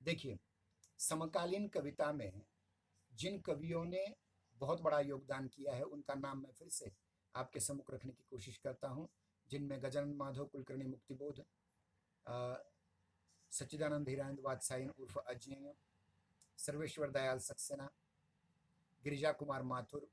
देखिए, समकालीन कविता में जिन कवियों ने बहुत बड़ा योगदान किया है, उनका नाम मैं फिर से आपके सम्मुख रखने की कोशिश करता हूँ, जिनमें गजानन माधव कुलकर्णी मुक्तिबोध, सच्चिदानंद हीरानंद वात्स्यायन उर्फ अज्ञेय, सर्वेश्वर दयाल सक्सेना, गिरिजा कुमार माथुर,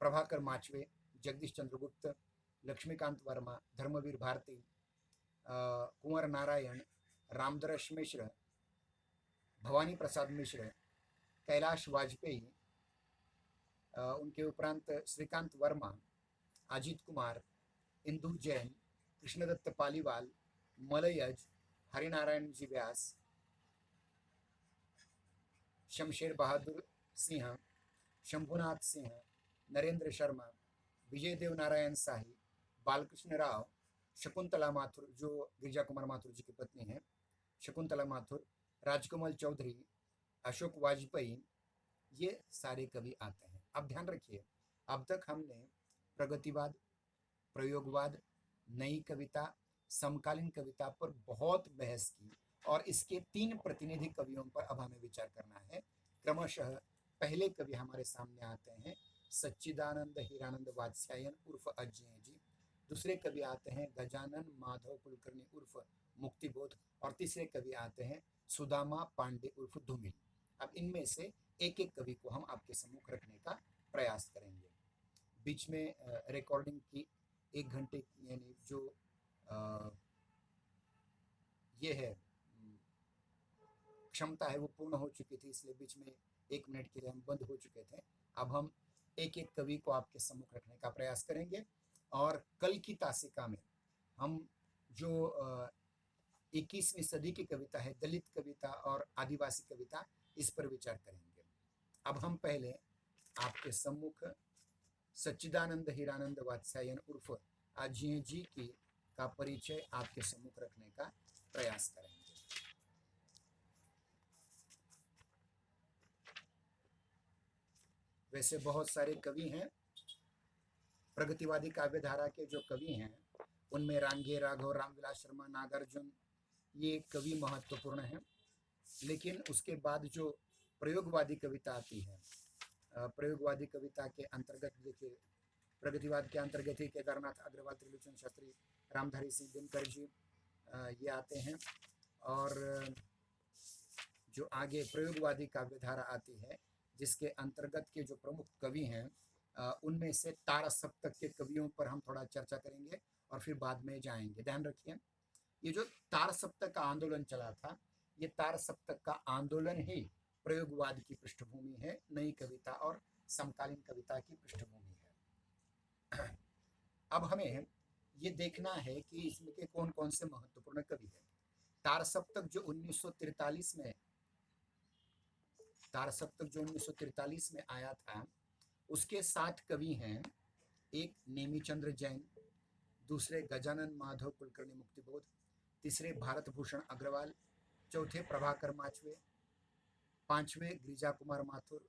प्रभाकर माचवे, जगदीश चंद्रगुप्त, लक्ष्मीकांत वर्मा, धर्मवीर भारती, कुंवर नारायण, रामदरस मिश्र, भवानी प्रसाद मिश्र, कैलाश वाजपेयी, उनके उपरांत श्रीकांत वर्मा, अजीत कुमार, इंदु जैन, कृष्णदत्त पालीवाल, मलयज, हरिनारायण जी व्यास, शमशेर बहादुर सिंह, शंभुनाथ सिंह, नरेंद्र शर्मा, विजय देव नारायण शाही, बालकृष्ण राव, शकुंतला माथुर जो गिरिजा कुमार माथुर जी की पत्नी हैं, शकुंतला माथुर, राजकमल चौधरी, अशोक वाजपेयी, ये सारे कवि आते हैं। अब ध्यान रखिए, अब तक हमने प्रगतिवाद, प्रयोगवाद, नई कविता, समकालीन कविता पर बहुत बहस की और इसके 3 प्रतिनिधि कवियों पर अब हमें विचार करना है। क्रमशः पहले कवि हमारे सामने आते हैं सच्चिदानंद हीरानंद वात्स्यायन उर्फ अज्ञेय जी। दूसरे कवि आते हैं गजानन माधव कुलकर्णी उर्फ मुक्तिबोध और तीसरे कवि आते हैं सुदामा पांडे उर्फ धूमिल। अब इनमें से एक एक कवि को हम आपके सम्मुख रखने का प्रयास करेंगे। बीच में रिकॉर्डिंग की 1 घंटे यानी जो ये है क्षमता है वो पूर्ण हो चुकी थी, इसलिए बीच में 1 मिनट के लिए हम बंद हो चुके थे। अब हम एक एक कवि को आपके सम्मुख रखने का प्रयास करेंगे और कल की तासिका में हम जो 21वीं सदी की कविता है, दलित कविता और आदिवासी कविता, इस पर विचार करेंगे। अब हम पहले आपके सम्मुख सच्चिदानंद हीरानंद वात्स्यायन उर्फ अज्ञेय जी की का परिचय आपके सम्मुख रखने का प्रयास करेंगे। वैसे बहुत सारे कवि हैं, प्रगतिवादी काव्यधारा के जो कवि हैं उनमें रांगे राघव, रामविलास शर्मा, नागार्जुन, ये कवि महत्वपूर्ण हैं। लेकिन उसके बाद जो प्रयोगवादी कविता आती है, प्रयोगवादी कविता के अंतर्गत देखिए, प्रगतिवाद के अंतर्गत ही केदारनाथ अग्रवाल, त्रिलोचन शास्त्री, रामधारी सिंह दिनकर जी ये आते हैं। और जो आगे प्रयोगवादी काव्यधारा आती है जिसके अंतर्गत के जो प्रमुख कवि हैं उनमें से तार सप्तक के कवियों पर हम थोड़ा चर्चा करेंगे और फिर बाद में जाएंगे। ध्यान रखिए, ये जो तार सप्तक का आंदोलन चला था, ये तार सप्तक का आंदोलन ही प्रयोगवाद की पृष्ठभूमि है, नई कविता और समकालीन कविता की पृष्ठभूमि है। अब हमें ये देखना है कि इसमें के कौन कौन से महत्वपूर्ण कवि हैं। तार सप्तक जो 1943 में तार सप्तक जो 1943 में आया था, उसके 7 कवि हैं। एक नेमीचंद्र जैन, दूसरे गजानन माधव कुलकर्णी मुक्तिबोध, तीसरे भारत भूषण अग्रवाल, चौथे प्रभाकर माचवे, पांचवें गिरिजा कुमार माथुर,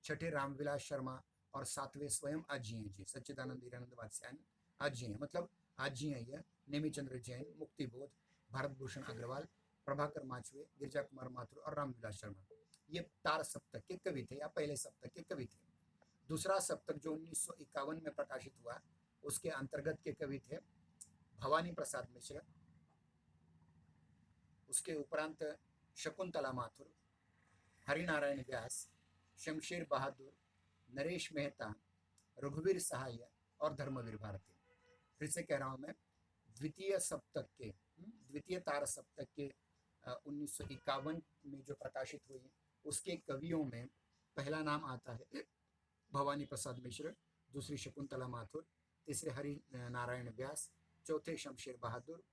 छठे रामविलास शर्मा और सातवें स्वयं अज्ञेय जी, सच्चिदानंद हीरानंद वात्स्यायन अज्ञेय, मतलब अज्ञेय, नेमीचंद्र जैन, मुक्तिबोध, भारत भूषण अग्रवाल, प्रभाकर माचवे, गिरिजा कुमार माथुर और रामविलास शर्मा, ये तार सप्तक के कवि थे या पहले सप्तक के कवि थे। दूसरा सप्तक जो 1951 में प्रकाशित हुआ, उसके अंतर्गत के कवि थे भवानी प्रसाद मिश्र, उसके उपरांत शकुंतला माथुर, हरिनारायण व्यास, शमशेर बहादुर, नरेश मेहता, रघुवीर सहाय और धर्मवीर भारती। फिर से कह रहा हूं मैं, द्वितीय तार सप्तक के 1951 में जो प्रकाशित हुई, उसके कवियों में पहला नाम आता है भवानी प्रसाद मिश्र, दूसरी शकुंतला माथुर, तीसरे हरि नारायण व्यास, चौथे शमशेर बहादुर,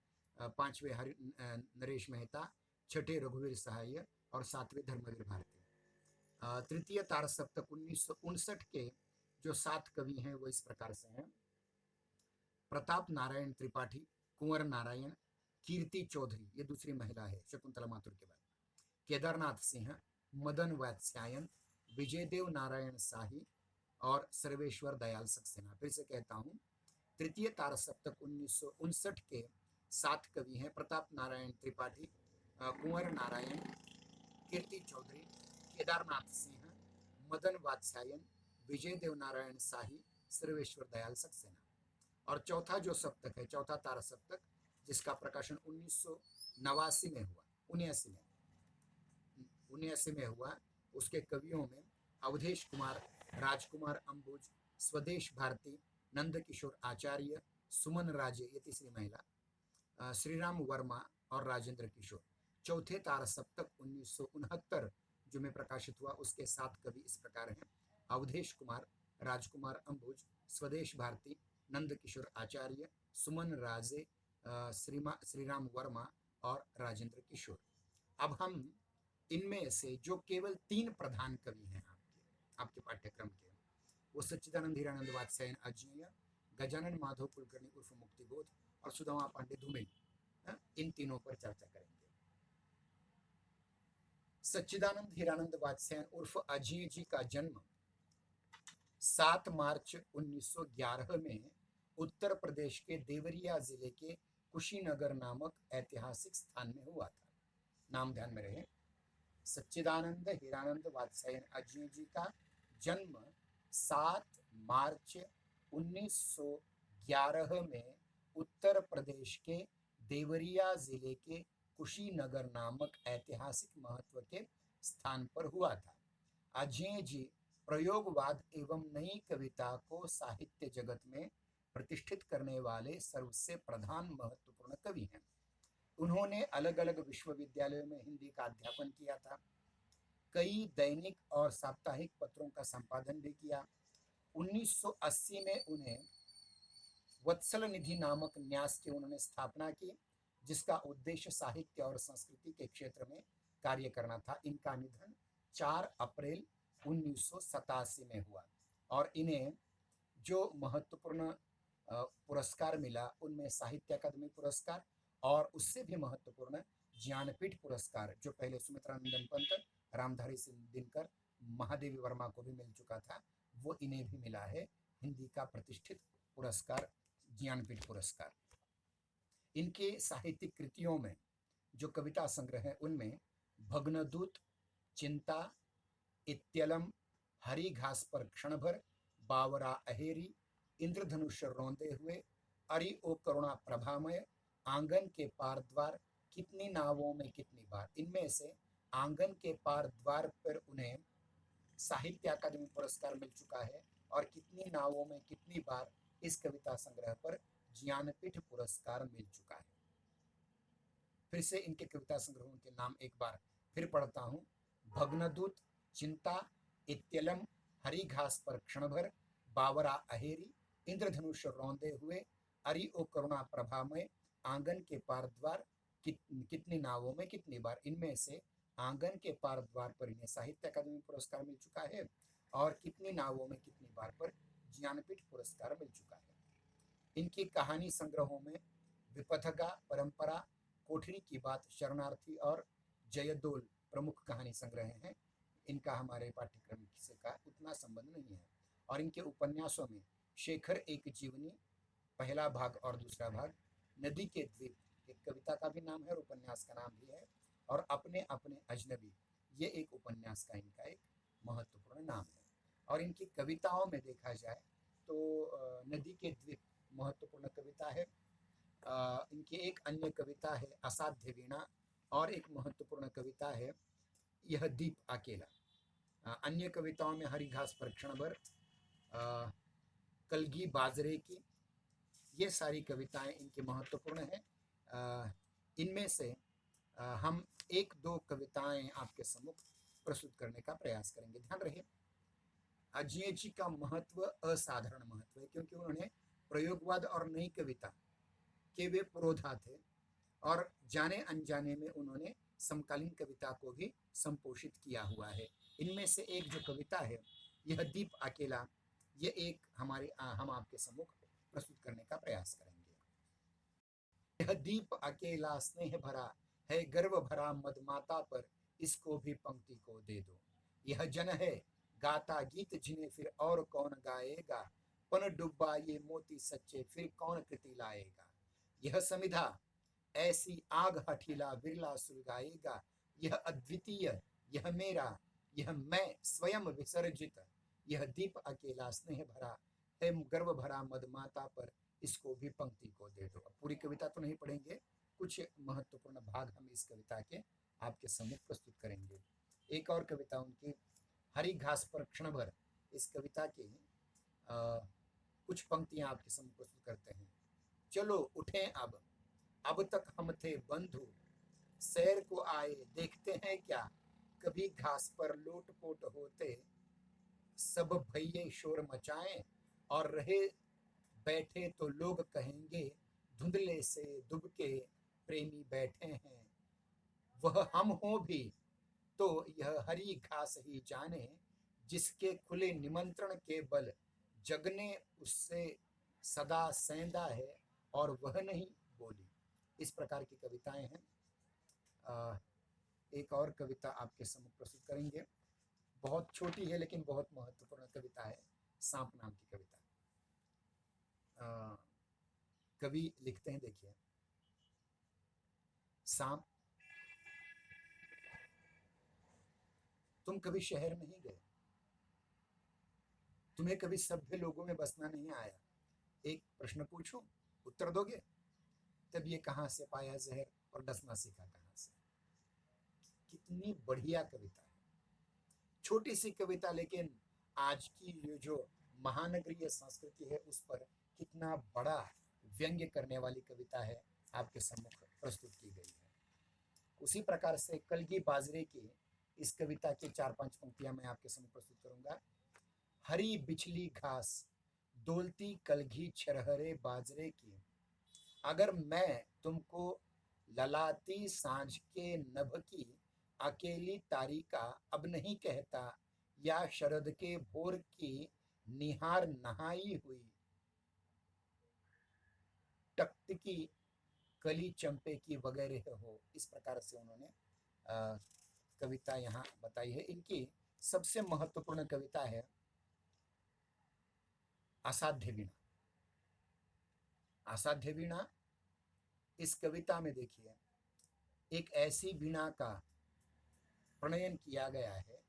पांचवें नरेश मेहता, छठे रघुवीर सहाय और सातवें धर्मवीर भारती। तृतीय तार सप्तक 1959 के जो 7 कवि हैं वो इस प्रकार से हैं: प्रताप नारायण त्रिपाठी, कुंवर नारायण, कीर्ति चौधरी, ये दूसरी महिला है शकुंतला माथुर के बाद, केदारनाथ सिंह, मदन वात्स्यायन, विजयदेव नारायण शाही और सर्वेश्वर दयाल सक्सेना। फिर से कहता हूं, तृतीय तार सप्तक 1959 के 7 कवि हैं: प्रताप नारायण त्रिपाठी, कुंवर नारायण, कीर्ति चौधरी, केदारनाथ सिंह, मदन वात्स्यायन, विजय देव नारायण शाही, सर्वेश्वर दयाल सक्सेना। और चौथा जो सप्तक है, चौथा तार सप्तक, जिसका प्रकाशन 1989 में हुआ, 79 में हुआ, उसके कवियों में अवधेश कुमार, राजकुमार अंबुज, स्वदेश भारती, नंद किशोर आचार्य, सुमन राजे, ये तीसरी महिला, श्रीराम वर्मा और राजेंद्र किशोर। चौथे तार सप्तक 1969 जो में प्रकाशित हुआ, उसके 7 कवि इस प्रकार हैं: अवधेश कुमार, राजकुमार अंबुज, स्वदेश भारती, नंद किशोर आचार्य, सुमन राजे, श्रीराम वर्मा और राजेंद्र किशोर। अब हम इनमें से जो केवल 3 प्रधान कवि हैं आपके पाठ्यक्रम के, वो सच्चिदानंद हीरानंद वात्स्यायन अज्ञेय, गजानन माधव कुलकर्णी उर्फ मुक्तिबोध और सुदामा पांडे धूमिल, इन तीनों पर चर्चा करेंगे। सच्चिदानंद हीरानंद वात्स्यायन उर्फ अज्ञेय जी का जन्म 7 मार्च 1911 में उत्तर प्रदेश के देवरिया जिले के कुशीनगर नामक ऐतिहासिक स्थान में हुआ था। नाम ध्यान में रहे, सच्चिदानंद हीरानंद वात्स्यायन अज्ञेय जी का जन्म 7 मार्च 1911 में उत्तर प्रदेश के देवरिया जिले के कुशीनगर नामक ऐतिहासिक महत्व के स्थान पर हुआ था। अज्ञेय जी प्रयोगवाद एवं नई कविता को साहित्य जगत में प्रतिष्ठित करने वाले सबसे प्रधान महत्वपूर्ण कवि हैं। उन्होंने अलग अलग विश्वविद्यालयों में हिंदी का अध्यापन किया था, कई दैनिक और साप्ताहिक पत्रों का संपादन भी किया। 1980 में उन्हें वत्सल निधि नामक न्यास की उन्होंने स्थापना की, जिसका उद्देश्य साहित्य और संस्कृति के क्षेत्र में कार्य करना था। इनका निधन 4 अप्रैल 1987 में हुआ और इन्हें जो महत्वपूर्ण पुरस्कार मिला, उनमें साहित्य अकादमी पुरस्कार और उससे भी महत्वपूर्ण ज्ञानपीठ पुरस्कार, जो पहले सुमित्रा नंदन पंत, रामधारी सिंह दिनकर, महादेवी वर्मा को भी मिल चुका था, वो इन्हें भी मिला है हिंदी का प्रतिष्ठित पुरस्कार, ज्ञानपीठ पुरस्कार। इनके साहित्यिक कृतियों में जो कविता संग्रह है, उनमें भग्नदूत, चिंता, इत्यलम, हरी घास पर क्षण भर, बावरा अहेरी, इंद्रधनुष रौंदे हुए, अरि ओ करुणा प्रभामय, आंगन के पार द्वार, कितनी नावों में कितनी बार। इनमें से आंगन के पार द्वार पर उन्हें साहित्य अकादमी पुरस्कार मिल चुका है और कितनी नावों में कितनी बार इस कविता संग्रह पर ज्ञानपीठ पुरस्कार मिल चुका है। फिर से इनके कविता संग्रहों के नाम एक बार फिर पढ़ता हूं: भग्नदूत, चिंता, इत्यलम, हरी घास पर क्षण भर, बावरा अहेरी, इंद्रधनुष रौंदे हुए, अरि ओ करुणा प्रभामय, आंगन के पार द्वार, कितनी नावों में कितनी बार। इनमें से आंगन के पार द्वार पर इन्हें साहित्य अकादमी पुरस्कार मिल चुका है और कितनी नावों में कितनी बार पर ज्ञानपीठ पुरस्कार मिल चुका है। इनकी कहानी संग्रहों में विपथगा, परंपरा, कोठरी की बात, शरणार्थी और जयदोल प्रमुख कहानी संग्रह हैं। इनका हमारे पाठ्यक्रम से का उतना संबंध नहीं है। और इनके उपन्यासों में शेखर एक जीवनी पहला भाग और दूसरा भाग, नदी के द्वीप एक कविता का भी नाम है और उपन्यास का नाम भी है, और अपने अपने अजनबी ये एक उपन्यास का इनका एक महत्वपूर्ण नाम है। और इनकी कविताओं में देखा जाए तो नदी के द्वीप महत्वपूर्ण कविता है। इनकी एक अन्य कविता है असाध्य वीणा और एक महत्वपूर्ण कविता है यह दीप अकेला। अन्य कविताओं में हरी घास पर क्षण भर, कलगी बाजरे की, ये सारी कविताएं इनकी महत्वपूर्ण हैं। इनमें से हम 1-2 कविताएं आपके सम्मुख प्रस्तुत करने का प्रयास करेंगे। ध्यान रहे, अज्ञेय जी का महत्व असाधारण महत्व है, क्योंकि उन्होंने प्रयोगवाद और नई कविता के वे पुरोधा थे और जाने अनजाने में उन्होंने समकालीन कविता को भी संपोषित किया हुआ है। इनमें से एक जो कविता है यह दीप अकेला, ये एक हम आपके सम्मुख प्रस्तुत करने का प्रयास करेंगे। यह दीप अकेला स्नेह भरा है, गर्व भरा मदमाता पर, इसको भी पंक्ति को दे दो। यह जन है गाता गीत जिन्हें फिर और कौन गाएगा, पन डुब्बा ये मोती सच्चे फिर कौन कृति लाएगा। यह समिधा ऐसी आग हठीला विरला सुलगाएगा, यह अद्वितीय, यह मेरा, यह मैं स्वयं विसर्जित, यह दीप अकेला स्नेह भरा है गर्व भरा मदमाता पर, इसको भी पंक्ति को दे दो। अब पूरी कविता तो नहीं पढ़ेंगे, कुछ महत्वपूर्ण भाग हम इस कविता के आपके सम्मुख प्रस्तुत करेंगे। एक और कविता उनकी हरी घास पर क्षण भर, इस कविता की कुछ पंक्तियां आपके सम्मुख प्रस्तुत करते हैं। चलो उठें अब तक हम थे बंधु, सैर को आए देखते हैं क्या, कभी घास पर लोटपोट होते, सब भैये शोर मचाएं, और रहे बैठे तो लोग कहेंगे, धुंधले से दुबके प्रेमी बैठे हैं। वह हम हो भी तो यह हरी घास ही जाने, जिसके खुले निमंत्रण के बल जगने उससे सदा सेंधा है, और वह नहीं बोली। इस प्रकार की कविताएं हैं। एक और कविता आपके सम्मुख प्रस्तुत करेंगे, बहुत छोटी है लेकिन बहुत महत्वपूर्ण कविता है, सांप नाम की कविता। कवि लिखते हैं, देखिए, सांप, तुम कभी शहर नहीं गए, तुम्हें कभी सभ्य लोगों में बसना नहीं आया, एक प्रश्न पूछूं, उत्तर दोगे? तब ये कहां से पाया जहर और डसना सीखा कहां से। कितनी बढ़िया कविता है, छोटी सी कविता, लेकिन आज की ये जो महानगरीय संस्कृति है उस पर कितना बड़ा व्यंग्य करने वाली कविता है, आपके सम्मुख प्रस्तुत की गई है। उसी प्रकार से कलगी बाजरे की इस कविता की 4-5 पंक्तियां मैं आपके सम्मुख प्रस्तुत करूंगा। हरी बिछली घास डोलती कलगी छरहरे बाजरे की, अगर मैं तुमको ललाती सांझ के नभ की अकेली तारिका अब नहीं कहता, या शरद के भोर की निहार नहाई हुई टकटकी कली चंपे की वगैरह हो। इस प्रकार से उन्होंने कविता यहाँ बताई है। इनकी सबसे महत्वपूर्ण कविता है असाध्य वीणा। असाध्य वीणा, इस कविता में देखिए एक ऐसी वीणा का प्रणयन किया गया है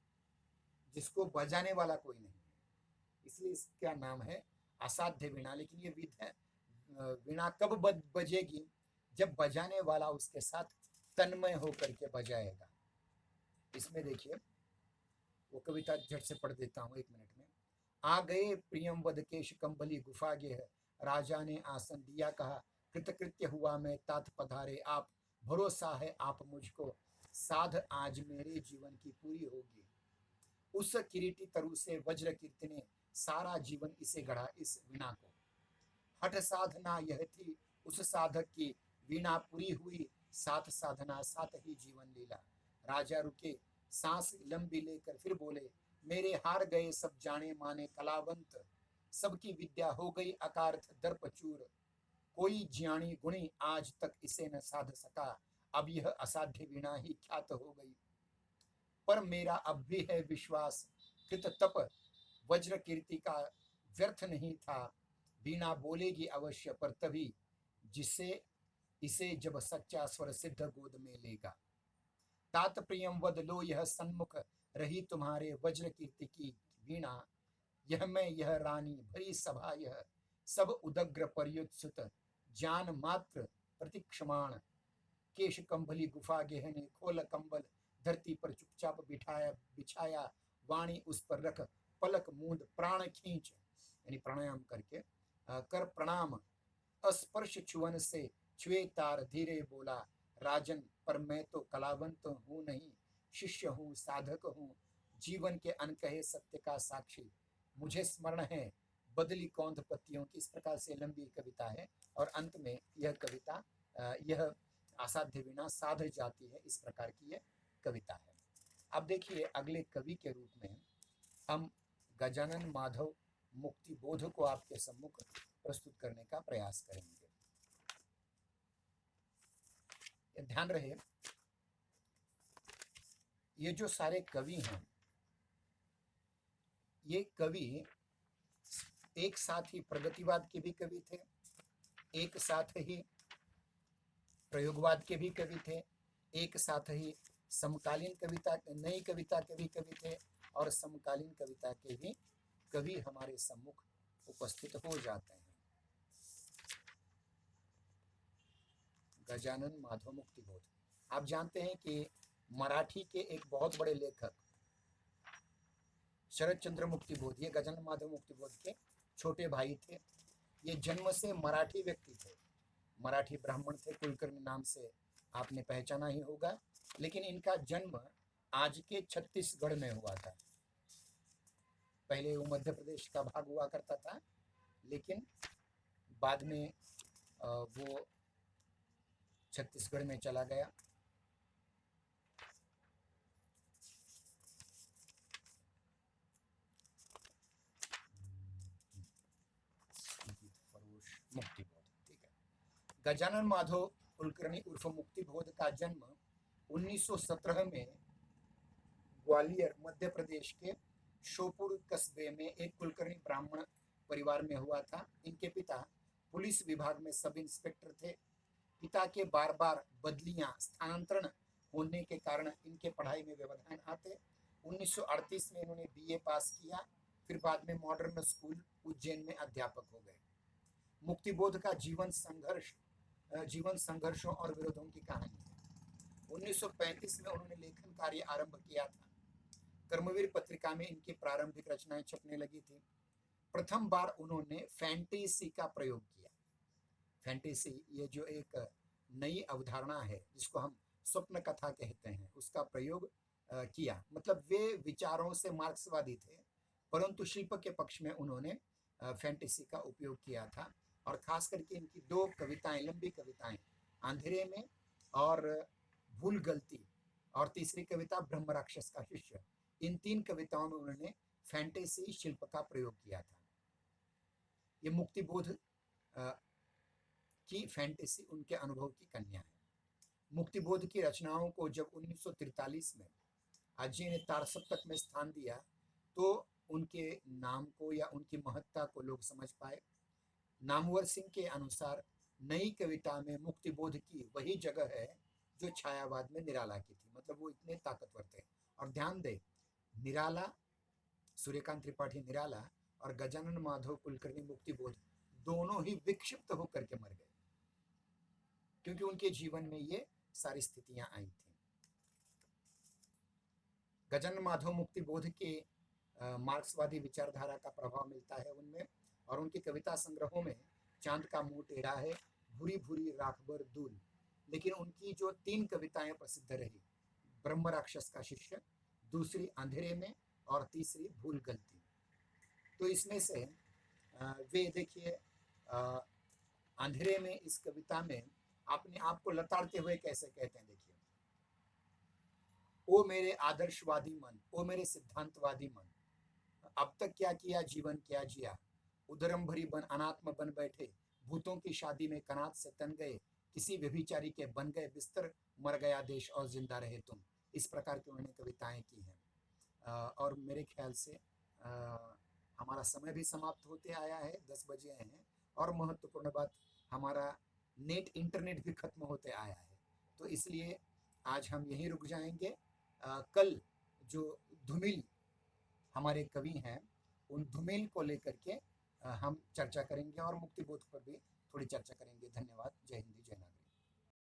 जिसको बजाने वाला कोई नहीं है, इसलिए इसका नाम है असाध्य वीणा। लेकिन ये वीणा कब बजेगी? जब बजाने वाला उसके साथ तन्मय होकर के बजाएगा। इसमें देखिए, वो कविता झट से पढ़ देता हूँ 1 मिनट में। आ गए प्रियम वद केश कंबली गुफा गेह, राजा ने आसन दिया कहा, कृतकृत्य हुआ मैं तात पधारे आप, भरोसा है आप मुझको, साध आज मेरे जीवन की पूरी होगी। उस किरीटी तरु से वज्र कीर्ति ने सारा जीवन इसे गढ़ा, इस वीणा को। हठ साधना यह थी उस साधक की, वीणा पूरी हुई साथ साधना साथ ही जीवन लीला। राजा रुके सांस लंबी लेकर फिर बोले, मेरे हार गए सब जाने माने कलावंत, सबकी विद्या हो गई अकारथ दर्पचूर, कोई ज्ञानी गुणी आज तक इसे न साध सका, अब यह असाध्य वीणा ही ख्यात हो गई। पर मेरा अब भी है विश्वास, कृत तप वज्र कीर्ति का व्यर्थ नहीं था, वीणा बोलेगी अवश्य पर तभी, जिसे इसे जब सच्चा स्वर सिद्ध गोद में लेगा। तात प्रियम वद लो यह सन्मुख रही तुम्हारे वज्र कीर्ति की वीणा, यह मैं यह रानी भरी सभा यह, सब उदग्र पर्युत्सुत ज्ञान मात्र प्रतीक्षमाण, केश कंबली गुफा गेहने खोल कंबल, धरती पर चुपचाप बिछाया वाणी उस पर रख, पलक मूंद प्राण खींच, यानी प्राणायाम करके कर प्रणाम, अस्पर्श छुअन से छुए तार धीरे बोला, राजन पर मैं तो कलावंत हूँ नहीं, शिष्य हूँ साधक हूँ, जीवन के अनकहे सत्य का साक्षी, मुझे स्मरण है बदली कौंध पत्तियों की। इस प्रकार से लंबी कविता है और अंत में यह कविता, यह असाध्य वीणा साध जाती है, इस प्रकार की यह कविता है। अब देखिए, अगले कवि के रूप में हम गजानन माधव मुक्ति बोध को आपके सम्मुख प्रस्तुत करने का प्रयास करेंगे। ध्यान रहे, ये जो सारे कवि हैं, ये कवि एक साथ ही प्रगतिवाद के भी कवि थे, एक साथ ही प्रयोगवाद के भी कवि थे, एक साथ ही समकालीन कविता, नई कविता के भी कवि थे और समकालीन कविता के भी कवि हमारे सम्मुख उपस्थित हो जाते हैं। गजानन माधव मुक्तिबोध, आप जानते हैं कि मराठी के एक बहुत बड़े लेखक शरद चंद्र मुक्तिबोध, ये गजानन माधव मुक्तिबोध के छोटे भाई थे। ये जन्म से मराठी व्यक्ति थे, मराठी ब्राह्मण थे, कुलकर्णी नाम से आपने पहचाना ही होगा। लेकिन इनका जन्म आज के छत्तीसगढ़ में हुआ था। पहले वो मध्य प्रदेश का भाग हुआ करता था, लेकिन बाद में वो छत्तीसगढ़ में चला गया। मुक्तिबोध, ठीक है। गजानन माधव कुलकर्णी उर्फ मुक्तिबोध का जन्म 1917 में ग्वालियर मध्य प्रदेश के शोपुर कस्बे में एक कुलकर्णी ब्राह्मण परिवार में हुआ था। इनके पिता पुलिस विभाग में सब इंस्पेक्टर थे। पिता के बार बार बदलियां, स्थानांतरण होने के कारण इनके पढ़ाई में व्यवधान आते। 1938 में इन्होंने बीए पास किया, फिर बाद में मॉडर्न स्कूल उज्जैन में अध्यापक हो गए। मुक्तिबोध का जीवन संघर्षों और विरोधों की कहानी है। 1935 में उन्होंने लेखन कार्य आरंभ किया था। कर्मवीर पत्रिका में इनकी प्रारंभिक रचनाएं छपने लगी थी। प्रथम बार उन्होंने फैंटेसी का प्रयोग किया। फैंटेसी, ये जो एक नई अवधारणा है जिसको हम स्वप्न कथा कहते हैं, उसका प्रयोग किया। मतलब वे विचारों से मार्क्सवादी थे, परंतु शिल्प के पक्ष में उन्होंने फैंटेसी का उपयोग किया था। और खास करके इनकी दो कविताएं, लंबी कविताएं, अंधेरे में और भूल गलती, और तीसरी कविता ब्रह्म राक्षस का शिष्य, इन तीन कविताओं में उन्होंने फैंटेसी शिल्प का प्रयोग किया था। ये मुक्तिबोध की फैंटेसी उनके अनुभव की कन्या है। मुक्तिबोध की रचनाओं को जब 1943 में अजय ने तारसप्तक में स्थान दिया तो उनके नाम को या उनकी महत्ता को लोग समझ पाए। नामवर सिंह के अनुसार नई कविता में मुक्तिबोध की वही जगह है जो छायावाद में निराला की थी। मतलब वो इतने ताकतवर थे। और ध्यान दे, निराला, सूर्यकांत त्रिपाठी निराला और गजानन माधव कुलकर्णी मुक्तिबोध दोनों ही विक्षिप्त होकर के मर गए, क्योंकि उनके जीवन में ये सारी स्थितियां आई थी। गजानन माधव मुक्तिबोध के मार्क्सवादी विचारधारा का प्रभाव मिलता है उनमें, और उनके कविता संग्रहों में चांद का मुंह टेढ़ा है, भूरी भूरी राखबर दूल, लेकिन उनकी जो तीन कविताएं प्रसिद्ध रही, ब्रह्म राक्षस का शिष्य, दूसरी अंधेरे में और तीसरी भूल गलती, तो इसमें से वे देखिए अंधेरे में इस कविता में अपने आप को लताड़ते हुए कैसे कहते हैं, देखिए, ओ मेरे आदर्शवादी मन, ओ मेरे सिद्धांतवादी मन, अब तक क्या किया, जीवन क्या जिया, उदरम भरी बन अनात्म बन बैठे, भूतों की शादी में कनात से तन गए, किसी व्यभिचारी के बन गए बिस्तर, मर गया देश और जिंदा रहे तुम। इस प्रकार की उन्होंने कविताएं की हैं। और मेरे ख्याल से हमारा समय भी समाप्त होते आया है, 10 बजे हैं, और महत्वपूर्ण बात, हमारा इंटरनेट भी खत्म होते आया है। तो इसलिए आज हम यहीं रुक जाएंगे। कल जो धुमिल हमारे कवि हैं, उन धुमिल को लेकर के हम चर्चा करेंगे और मुक्तिबोध पर भी थोड़ी चर्चा करेंगे। धन्यवाद। जय हिंद, जय भारत।